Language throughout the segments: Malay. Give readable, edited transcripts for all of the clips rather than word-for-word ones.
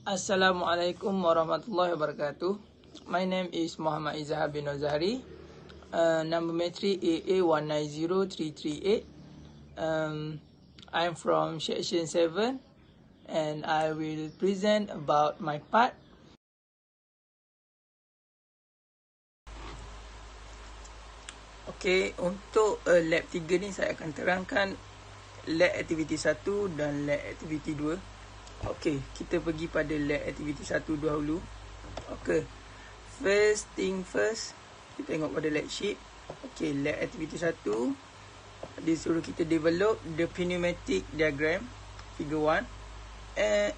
Assalamualaikum warahmatullahi wabarakatuh. My name is Muhammad Izzahar bin Nozari. Number matric AA190338. I'm from section 7 and I will present about my part. Okay, untuk lab 3 ni saya akan terangkan lab aktiviti 1 dan lab aktiviti 2. Okey, kita pergi pada lab aktiviti 1 dahulu. Okey. First thing first, kita tengok pada lab sheet. Okey, lab aktiviti 1 dia suruh kita develop the pneumatic diagram figure 1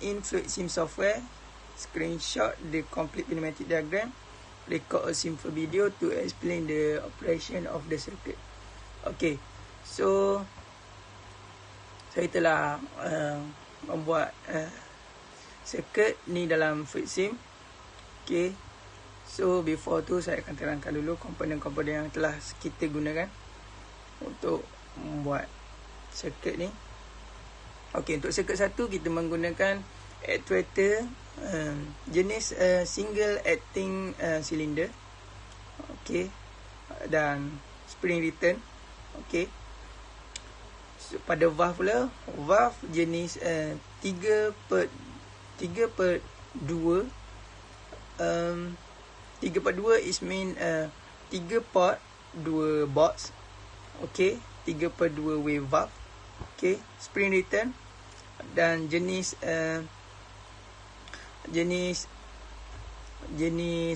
in Fluid Sim software. Screenshot the complete pneumatic diagram. Record a simple video to explain the operation of the circuit. Okey. So saya telah membuat circuit ni dalam Fluid Sim. Okay. So before tu saya akan terangkan dulu komponen-komponen yang telah kita gunakan untuk membuat circuit ni. Okay, untuk circuit 1 kita menggunakan actuator jenis single acting cylinder. Okay. Dan spring return. Okay. So, pada valve pula, valve jenis 3/2 3/2 is mean 3 port 2 box. Okay, 3/2 wave valve. Okay, spring return dan jenis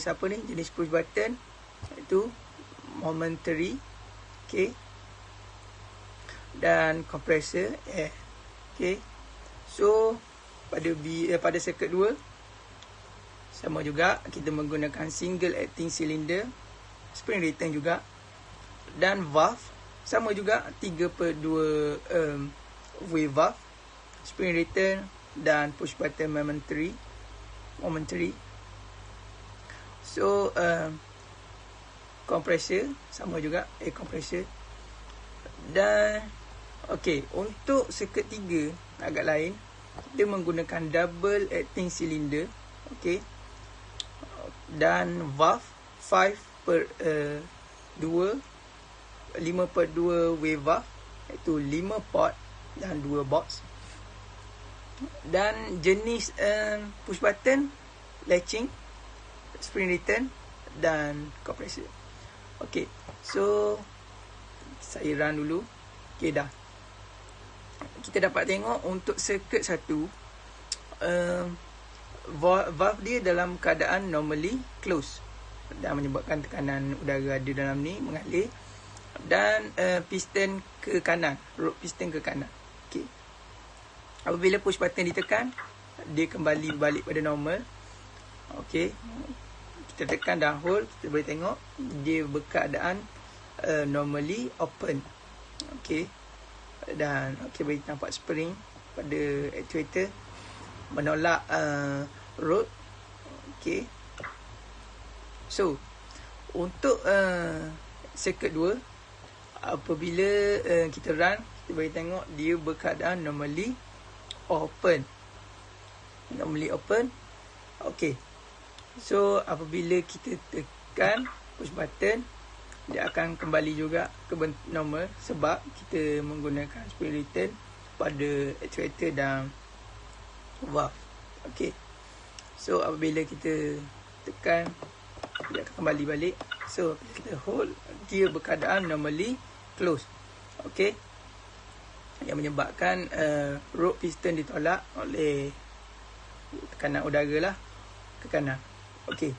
apa ni, jenis push button itu momentary. Okay, dan compressor air. Okay. So pada circuit 2 sama juga kita menggunakan single acting cylinder, spring return juga, dan valve sama juga 3/2 wave valve, spring return dan push button momentary. So compressor sama juga, air compressor. Dan okey, untuk circuit 3 agak lain, dia menggunakan double acting cylinder. Okey. Dan valve 5/2 wave valve, iaitu 5 port dan 2 box. Dan jenis push button, latching, spring return dan compressor. Okey. So saya run dulu. Okay, dah. Kita dapat tengok untuk circuit 1, valve dia dalam keadaan normally close dan menyebabkan tekanan udara ada dalam ni mengalir, dan piston ke kanan, rope piston ke kanan. Okay. Apabila push button ditekan, dia kembali balik pada normal. Okay. Kita tekan dan hold, kita boleh tengok dia berkeadaan normally open. Okay. Dan okay, boleh nampak spring pada actuator menolak rod. Okay. So untuk circuit 2, apabila kita run, kita boleh tengok dia berkeadaan normally open. Okay. So apabila kita tekan push button, dia akan kembali juga ke normal sebab kita menggunakan spring return pada actuator dan valve. Okay. So apabila kita tekan, dia akan kembali balik. So kita hold, dia berkeadaan normally close. Okay. Yang menyebabkan rope piston ditolak oleh tekanan udara lah ke kanan. Okay.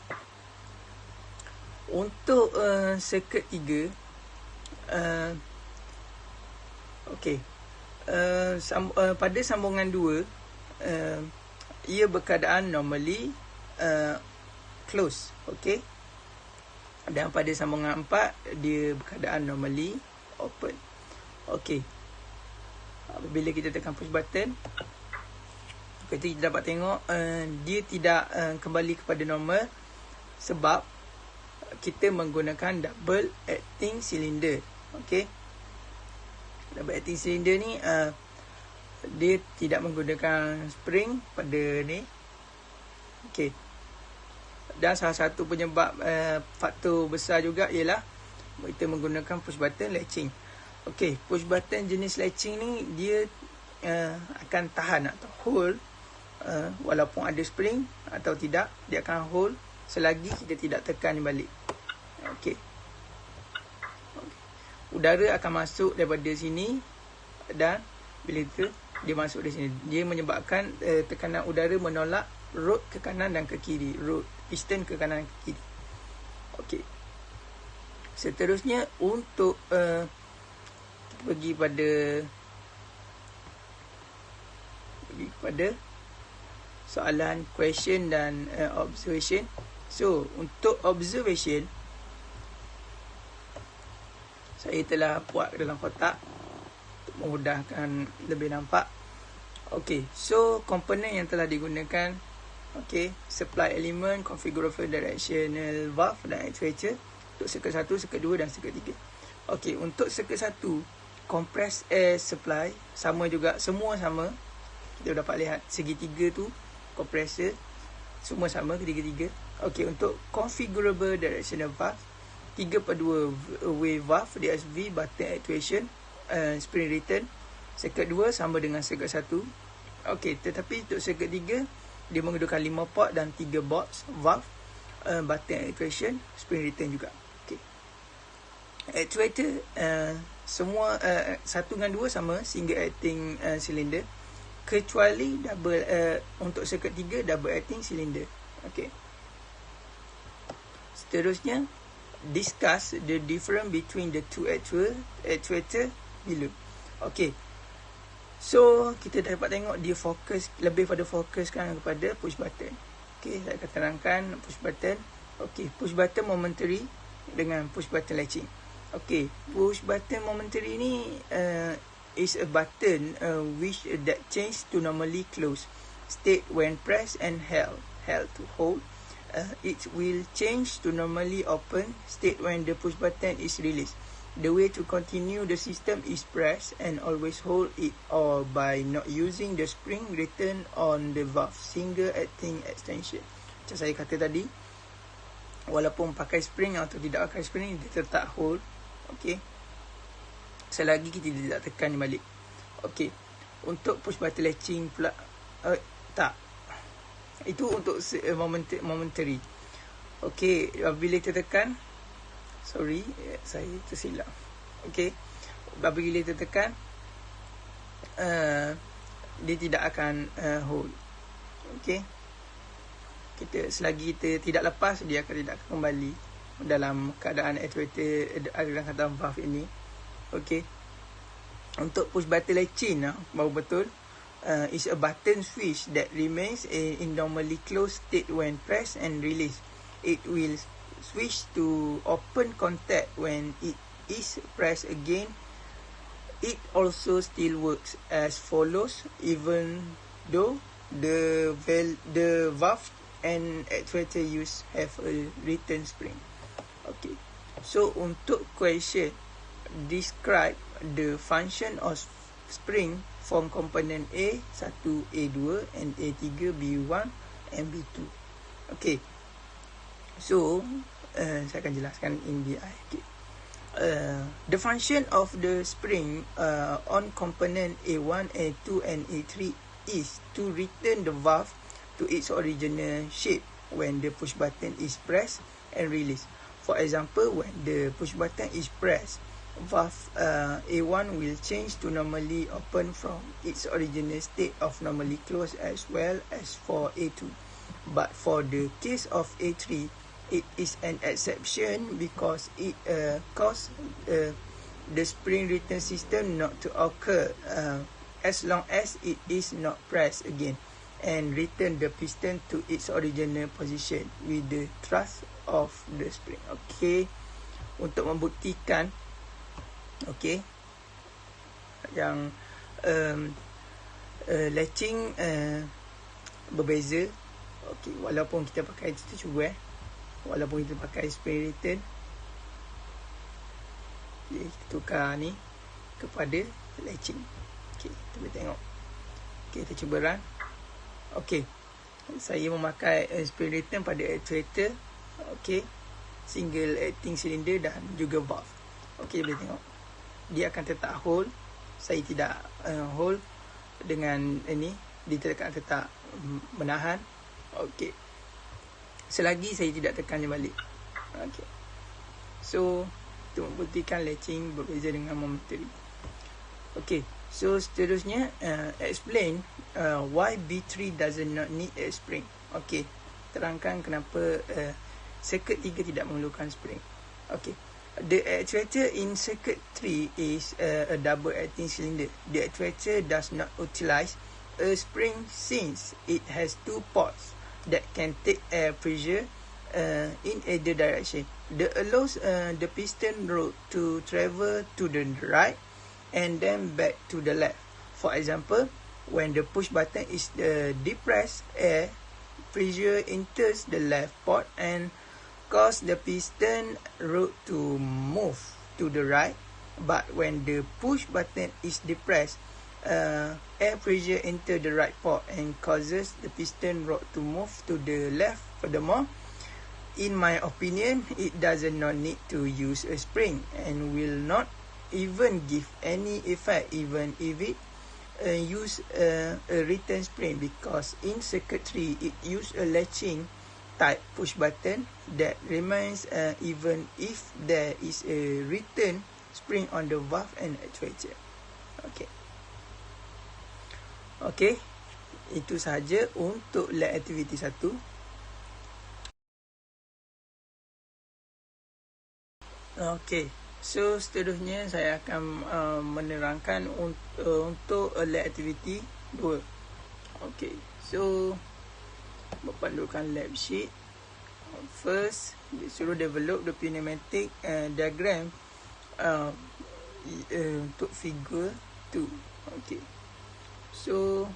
Untuk circuit 3, okay, pada sambungan 2, ia berkeadaan normally close. Okay. Dan pada sambungan 4, dia berkeadaan normally open. Okay. Apabila kita tekan push button, kita dapat tengok dia tidak kembali kepada normal sebab kita menggunakan double acting cylinder. Okey. Double acting cylinder ni dia tidak menggunakan spring pada ni. Okey. Dan salah satu penyebab faktor besar juga ialah kita menggunakan push button latching. Okey, push button jenis latching ni dia akan tahan atau hold walaupun ada spring atau tidak, dia akan hold selagi kita tidak tekan balik. Okey. Udara akan masuk daripada sini dan bila dia masuk dari sini, dia menyebabkan tekanan udara menolak rod ke kanan dan ke kiri, rod piston ke kanan dan ke kiri. Okey. Seterusnya untuk pergi pada soalan question dan observation. So, untuk observation saya telah buat dalam kotak untuk memudahkan lebih nampak. Okey, so komponen yang telah digunakan, okey, supply element, configurable directional valve dan actuator untuk circuit 1, circuit 2 dan circuit 3. Okey, untuk circuit 1, compressed air supply sama juga, semua sama. Kita dapat lihat segitiga tu compressor semua sama ketiga-tiga. Okey, untuk configurable directional valve 3/2 wave valve DSV button actuation, spring return. Circuit 2 sama dengan circuit 1. Okey, tetapi untuk circuit 3 dia menggunakan 5 port dan 3 box valve, button actuation, spring return juga. Okey. Actuator semua 1 dengan 2 sama, single acting cylinder, kecuali double untuk circuit 3 double acting cylinder. Okey. Seterusnya discuss the difference between the two actuator below. Okey. So, kita dapat tengok dia fokus, lebih pada fokuskan kepada push button. Okey, saya akan terangkan push button. Okey, push button momentary dengan push button latching. Okey, push button momentary ni is a button which that change to normally close state when pressed and held to hold. It will change to normally open state when the push button is released. The way to continue the system is press and always hold it, or by not using the spring return on the valve, single acting extension. Macam saya kata tadi, walaupun pakai spring atau tidak pakai spring, dia tetap hold. Okey, selagi kita tidak tekan balik. Okey, untuk push button latching pula tak, itu untuk momentary. Okey, bila tertekan, sorry, saya tersilap. Okey, bila tertekan, dia tidak akan hold. Okey, selagi kita tidak lepas, dia akan tidak akan kembali dalam keadaan actuator, dalam keadaan valve ini. Okey, untuk push button latching baru betul. Is a button switch that remains in normally closed state when pressed and released. It will switch to open contact when it is pressed again. It also still works as follows, even though the valve and actuator have a return spring. Okay, so untuk question, describe the function of spring from component A1, A2 and A3, B1 and B2. Okay, so saya akan jelaskan in the okay. The function of the spring on component A1, A2 and A3 is to return the valve to its original shape when the push button is pressed and released. For example, when the push button is pressed, valve A1 will change to normally open from its original state of normally closed, as well as for A2. But for the case of A3, it is an exception because it causes the spring return system not to occur as long as it is not pressed again, and return the piston to its original position with the thrust of the spring. Okay, untuk membuktikan okey, yang latching berbeza. Okey, walaupun kita pakai kita cuba walaupun kita pakai spring return, okay, kita tukar ni kepada latching. Okey, kita boleh tengok. Okey, kita cuba run. Okey, saya memakai spring return pada actuator, okey, single acting cylinder dan juga valve. Okey, boleh tengok dia akan tetap hold. Saya tidak hold dengan ini, dia tetap menahan. Okey, selagi saya tidak tekannya balik. Okey, so untuk membuktikan latching berbeza dengan momentary. Okey, so seterusnya explain why B3 does not need a spring. Okey, terangkan kenapa circuit 3 tidak memerlukan spring. Okey, the actuator in circuit 3 is a double acting cylinder. The actuator does not utilize a spring since it has two ports that can take air pressure in either direction. That allows the piston rod to travel to the right and then back to the left. For example, when the push button is depressed, air pressure enters the left port and cause the piston rod to move to the right. But when the push button is depressed, air pressure enter the right port and causes the piston rod to move to the left. Furthermore, in my opinion, it does not need to use a spring and will not even give any effect even if it use a return spring, because in circuit 3 it use a latching type push button that remains even if there is a return spring on the valve and actuator. Okey. Okey, itu sahaja untuk lab activity 1. Okey, so seterusnya saya akan menerangkan untuk lab activity 2. Okey, so berpandukan lab sheet. First, disuruh develop the pneumatic diagram untuk figure 2. Okey, so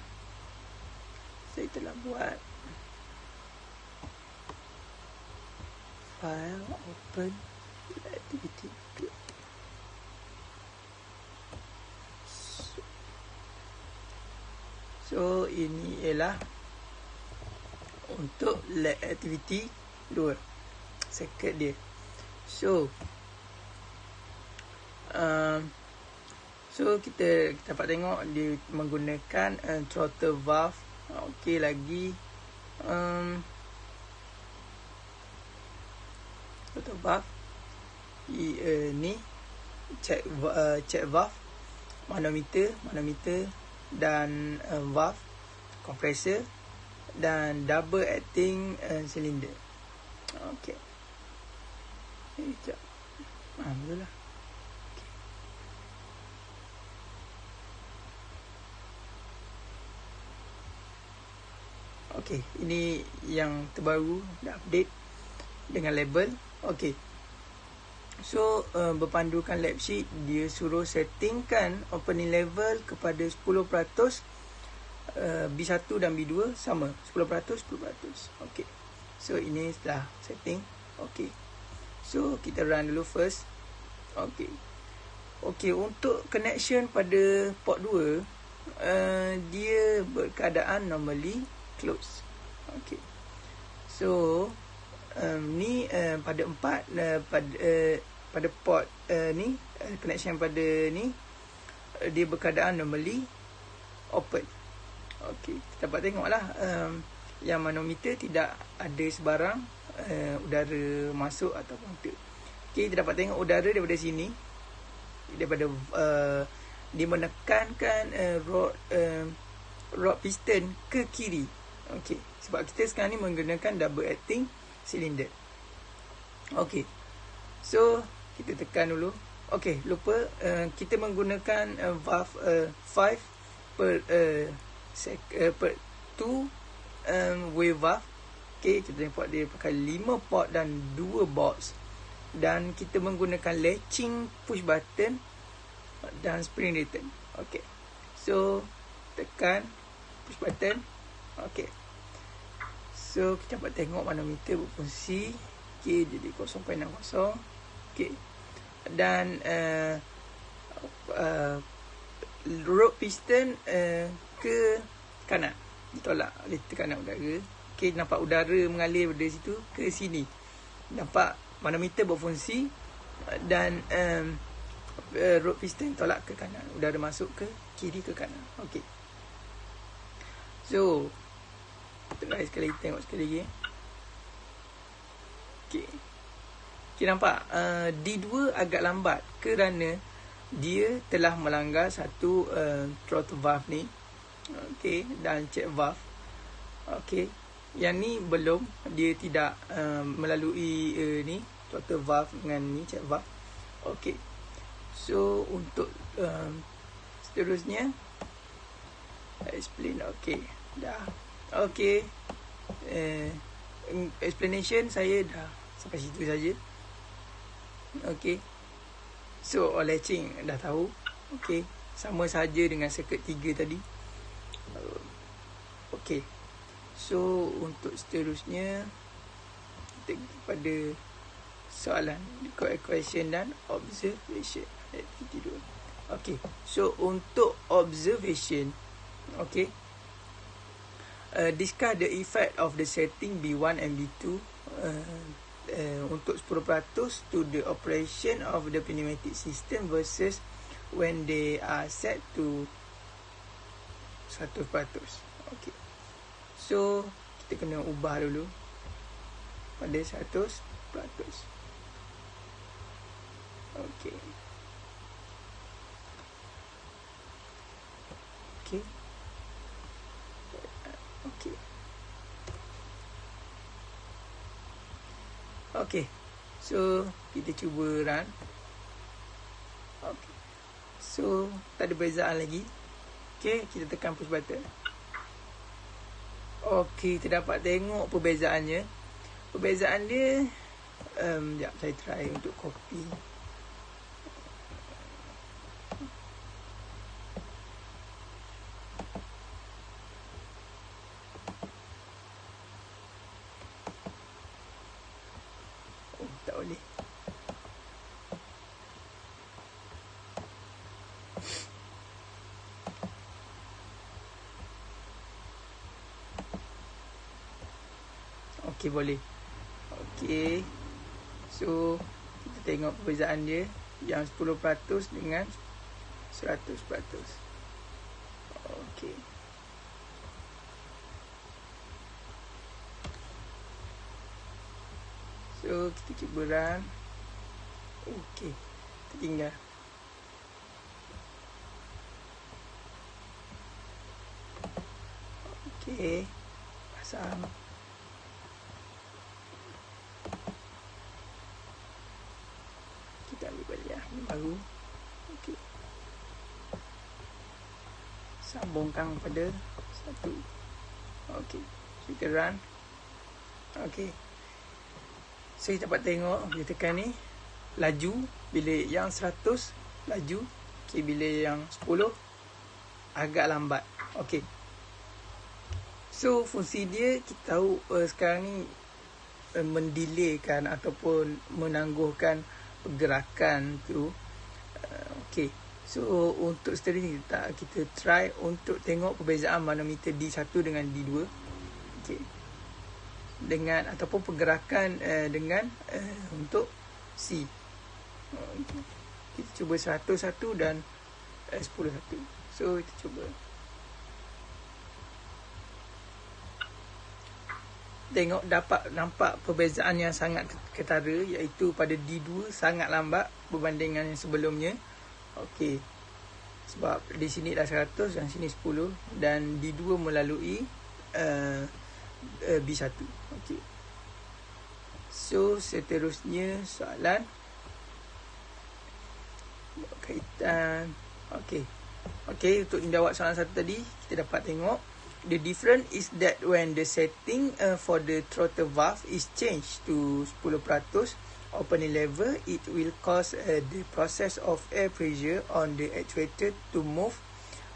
saya telah buat file, open activity 2. So ini ialah untuk lab activity 2, circuit dia. So kita dapat tengok dia menggunakan throttle valve. Okey, lagi throttle valve ni check valve, manometer dan valve, compressor dan double acting cylinder. Okey, sekejap. Betul lah. Okey, ini yang terbaru, dah update dengan label. Okey, so berpandukan lab sheet, dia suruh settingkan opening level kepada 10%. B1 dan B2 sama 10%. Okey, so ini setelah setting. Okey, so kita run dulu first. Okey, untuk connection pada port 2, dia berkeadaan normally close. Okey, so ni pada 4 pada port ni connection pada ni dia berkeadaan normally open. Okey, kita dapat tengoklah yang manometer tidak ada sebarang udara masuk ataupun tak. Okey, kita dapat tengok udara daripada sini, daripada dia menekankan rod piston ke kiri. Okey, sebab kita sekarang ni menggunakan double acting cylinder. Okey, so kita tekan dulu. Okey, lupa kita menggunakan valve 5 per 2 wave valve. Okey, kita import dia pakai 5 port dan 2 box, dan kita menggunakan latching push button dan spring return. Okey, so tekan push button. Okey, so kita dapat tengok manometer berfungsi. Okey, jadi 0.60. Okey, dan rod piston ke kanan, ditolak oleh tekanan udara. Okey, nampak udara mengalir dari situ ke sini. Nampak manometer berfungsi dan root piston tolak ke kanan. Udara masuk ke kiri ke kanan. Okey. So, try sekali, tengok sekali lagi. Okey. Okey, nampak D2 agak lambat kerana dia telah melanggar satu throttle valve ni. Okey, dan check valve. Okey. Yang ni belum, dia tidak melalui ni throttle valve dengan ni check valve. Okey. So untuk seterusnya explain. Okey, dah. Okey. Explanation saya dah sampai situ saja. Okey. So latching dah tahu. Okey, sama saja dengan circuit 3 tadi. Okey. So untuk seterusnya kita pergi pada soalan question dan observation aktiviti 2. Okey. So untuk observation, okey. Discuss the effect of the setting B1 and B2 untuk 10% to the operation of the pneumatic system versus when they are set to 100%. Okey. So kita kena ubah dulu pada 100%. Okey. Okey. Okey. Okey. So kita cuba run. Okey. So tak ada perbezaan lagi. Okey, kita tekan push button. Okey, kita dapat tengok perbezaannya. Perbezaan dia sekejap saya try untuk copy. Oh, tak boleh. Okey, boleh. Okey. So, kita tengok perbezaan dia yang 10% dengan 100%. Okey. So, kita cuba run. Okey. Tertinggal. Okey. Pasang. Kita ambil balik ni baru. Okey. Sambungkan pada 1. Okey. Kita run. Okey. So kita dapat tengok bila tekan ni laju, bila yang 100 laju, okey, bila yang 10 agak lambat. Okey. So fungsi dia kita tahu sekarang ni mendelaykan ataupun menangguhkan pergerakan tu. Okey. So untuk seterusnya kita try untuk tengok perbezaan manometer D1 dengan D2. Okey. Dengan ataupun pergerakan dengan untuk C. Okay. Kita cuba 101 dan 10.1. So kita cuba. Tengok dapat nampak perbezaan yang sangat ketara, iaitu pada D2 sangat lambat berbanding dengan yang sebelumnya. Okey. Sebab di sini dah 100 dan sini 10 dan D2 melalui B1. Okey. So seterusnya soalan kaitan. Okey. Okey, untuk menjawab soalan satu tadi, kita dapat tengok the difference is that when the setting for the throttle valve is changed to 10% opening level, it will cause the process of air pressure on the actuator to move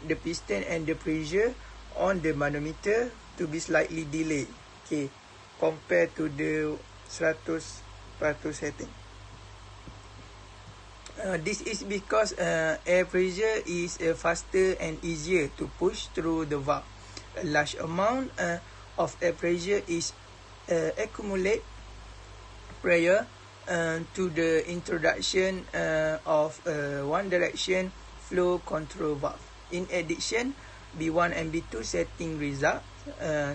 the piston and the pressure on the manometer to be slightly delayed. Okay, compared to the 100% setting. This is because air pressure is faster and easier to push through the valve. A large amount of air pressure is accumulate prior to the introduction of one direction flow control valve. In addition, B1 and B2 setting result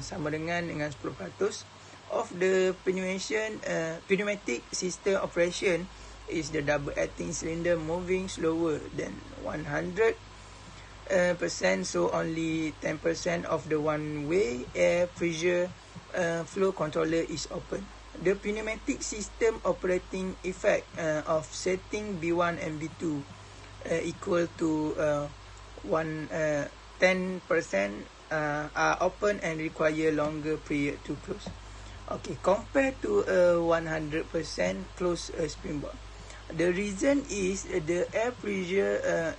sama dengan 10% of the pneumatic system operation is the double acting cylinder moving slower than 100%, so only 10% of the one-way air pressure flow controller is open. The pneumatic system operating effect of setting B1 and B2 equal to 10% are open and require longer period to close. Okay, compared to 100% closed spring valve. The reason is the air pressure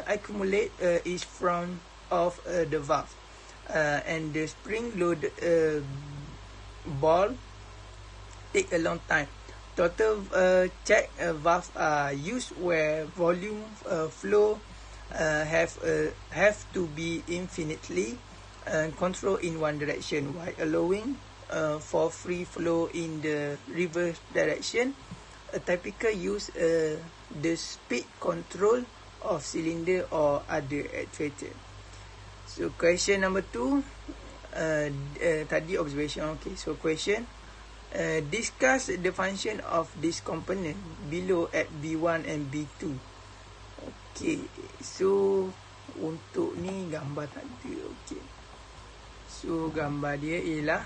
accumulate is from of the valve and the spring load ball take a long time. Total check valve are used where volume flow have to be infinitely controlled in one direction while allowing for free flow in the reverse direction. A typical use the speed control of cylinder or other actuator. So question number 2, tadi observation. Okay, so question, discuss the function of this component below at B1 and B2. Okay, so untuk ni gambar tak ada. Okay, so gambar dia ialah,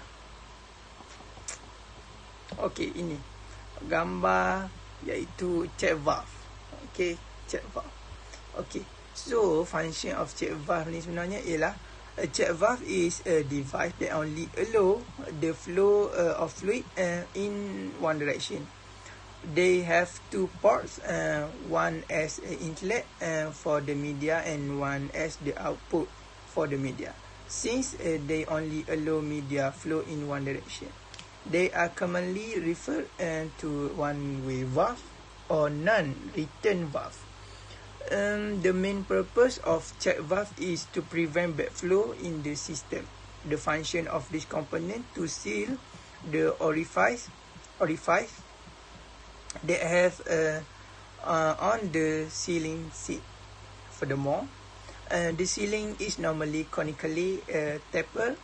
okay, ini gambar iaitu check valve. Okay, check valve. Okay, so function of check valve ni sebenarnya ialah a check valve is a device that only allow the flow of fluid in one direction. They have two ports, one as inlet for the media and one as the output for the media. Since they only allow media flow in one direction, they are commonly referred to one-way valve or non-return valve. The main purpose of check valve is to prevent backflow in the system. The function of this component to seal the orifice that have on the sealing seat. Furthermore, the sealing is normally conically tapered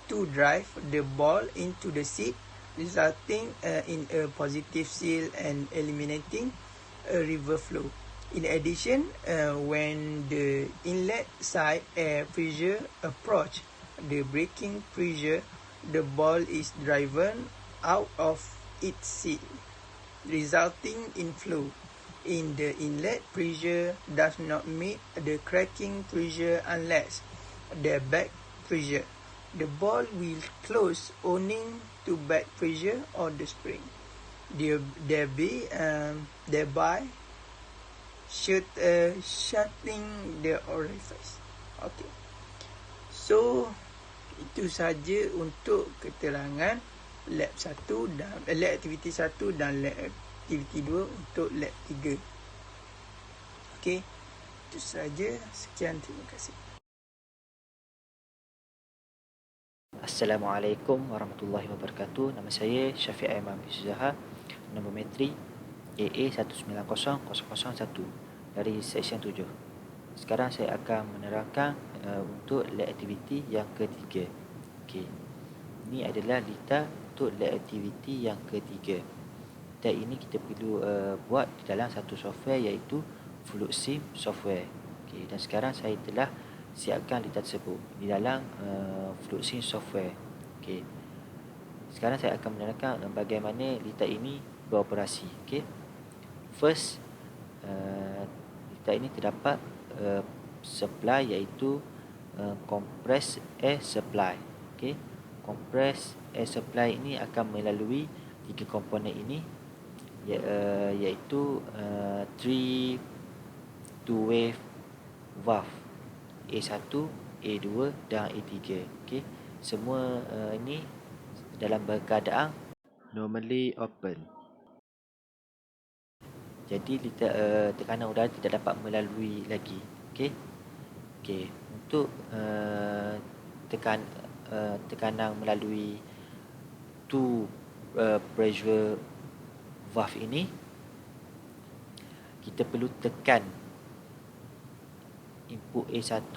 to drive the ball into the seat, resulting in a positive seal and eliminating a river flow. In addition, when the inlet side air pressure approach the braking pressure, the ball is driven out of its seat, resulting in flow. In the inlet pressure does not meet the cracking pressure unless the back pressure. The ball will close owing to back pressure or the spring. Thereby shutting the orifice. Okay. So itu saja untuk keterangan lab 1 dan lab aktiviti 1 dan lab aktiviti 2 untuk lab 3. Okey. Itu saja. Sekian, terima kasih. Assalamualaikum warahmatullahi wabarakatuh. Nama saya Syafiq Aiman bin Suzaha, nombor metri AA190001 dari seksyen 7. Sekarang saya akan menerangkan untuk lab aktiviti yang ketiga. Okey. Ini adalah data untuk lab aktiviti yang ketiga. Data ini kita perlu buat di dalam satu software iaitu FluxSim software. Okey, dan sekarang saya telah siapkan data tersebut di dalam FluxSim software. Okey. Sekarang saya akan menerangkan bagaimana data ini beroperasi. Okey. First, data ini terdapat supply iaitu compressed air supply. Okey. Compressed air supply ini akan melalui tiga komponen ini, iaitu 3 two-way valve A1, A2 dan A3. Okey. Semua ini dalam keadaan normally open. Jadi tekanan udara tidak dapat melalui lagi. Okey. Okey. Untuk tekanan melalui two pressure valve ini, kita perlu tekan input A1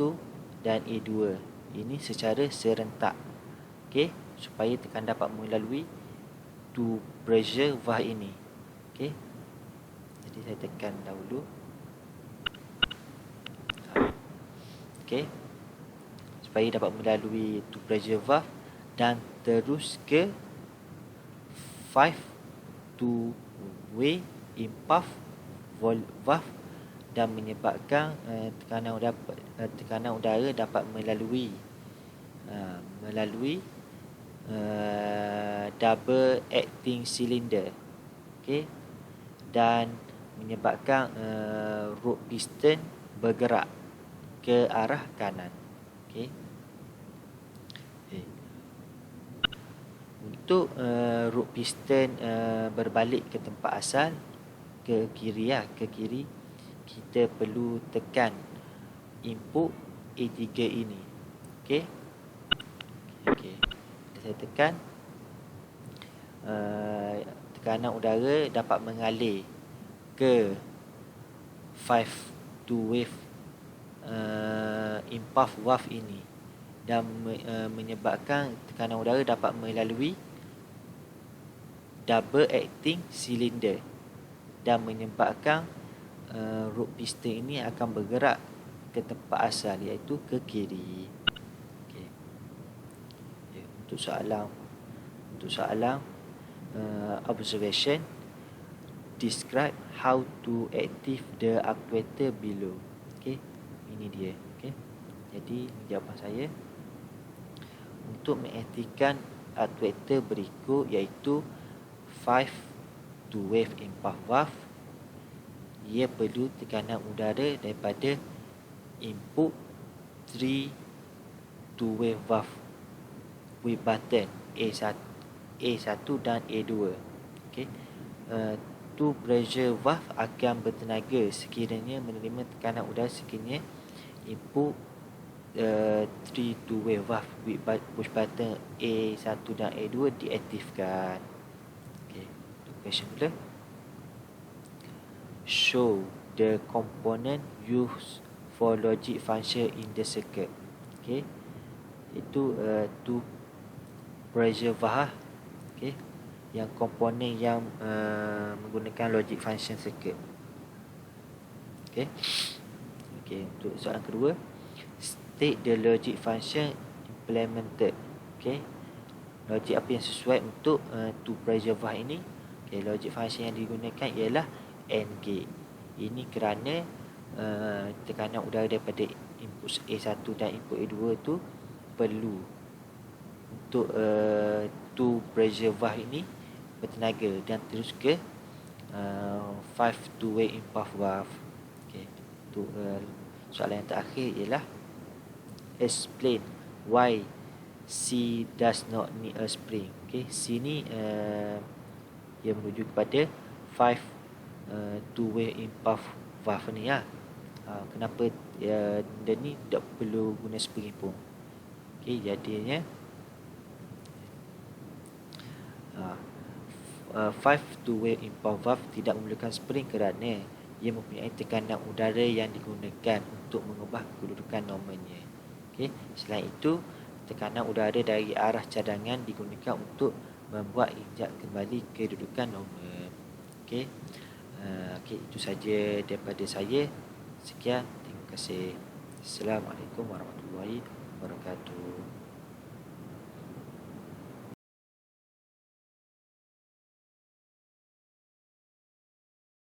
dan A2 ini secara serentak, okey, supaya tekanan dapat melalui two pressure valve ini. Okey, jadi saya tekan dahulu. Okey, supaya dapat melalui two pressure valve dan terus ke 5 two-way impulse valve dan menyebabkan tekanan udara dapat melalui double acting cylinder, okey, dan menyebabkan root piston bergerak ke arah kanan. Okey. Untuk root piston berbalik ke tempat asal, ke kiri, kita perlu tekan input A3 ini. Okey. Okey. Saya tekan, tekanan udara dapat mengalir ke 5 two-way impulse valve ini dan menyebabkan tekanan udara dapat melalui double acting cylinder dan menyebabkan root piston ini akan bergerak ke tempat asal, iaitu ke kiri. Okay. Untuk soalan observation, describe how to active the actuator below. Okay, ini dia. Okay, jadi jawapan saya untuk mengaktifkan actuator berikut, iaitu 5 two-way impulse valve. Ia perlu tekanan udara daripada input 3 two-way valve with button A1 dan A2. Okay. Two pressure valve akan bertenaga sekiranya menerima tekanan udara sekiranya input 3 two-way valve with push button A1 dan A2 diaktifkan. Okay. Question mula. Show the component used for logic function in the circuit. Okay. Itu two pressure valve. Okay. Yang komponen yang menggunakan logic function circuit. Okay. Okay. Untuk soalan kedua, state the logic function implemented. Okay. Logik apa yang sesuai untuk two pressure valve ini? Okay. Logic function yang digunakan ialah AND gate. Ini kerana tekanan udara daripada input A1 dan input A2 tu perlu untuk two pressure valve ini bertenaga dan terus ke 5 two-way impulse valve. Okay. Untuk soalan yang terakhir ialah explain why C does not need a spring. Okay. C ni ia merujuk kepada 5 two-way impulse valve ni lah. Kenapa dia ni tak perlu guna spring pun. Okay, jadinya 5 two-way impulse valve tidak memerlukan spring kerana ia mempunyai tekanan udara yang digunakan untuk mengubah kedudukan normalnya. Okay. Selain itu, tekanan udara dari arah cadangan digunakan untuk membuat injak kembali kedudukan normal. Okay. Okay, itu saja daripada saya. Sekian, terima kasih. Assalamualaikum warahmatullahi wabarakatuh.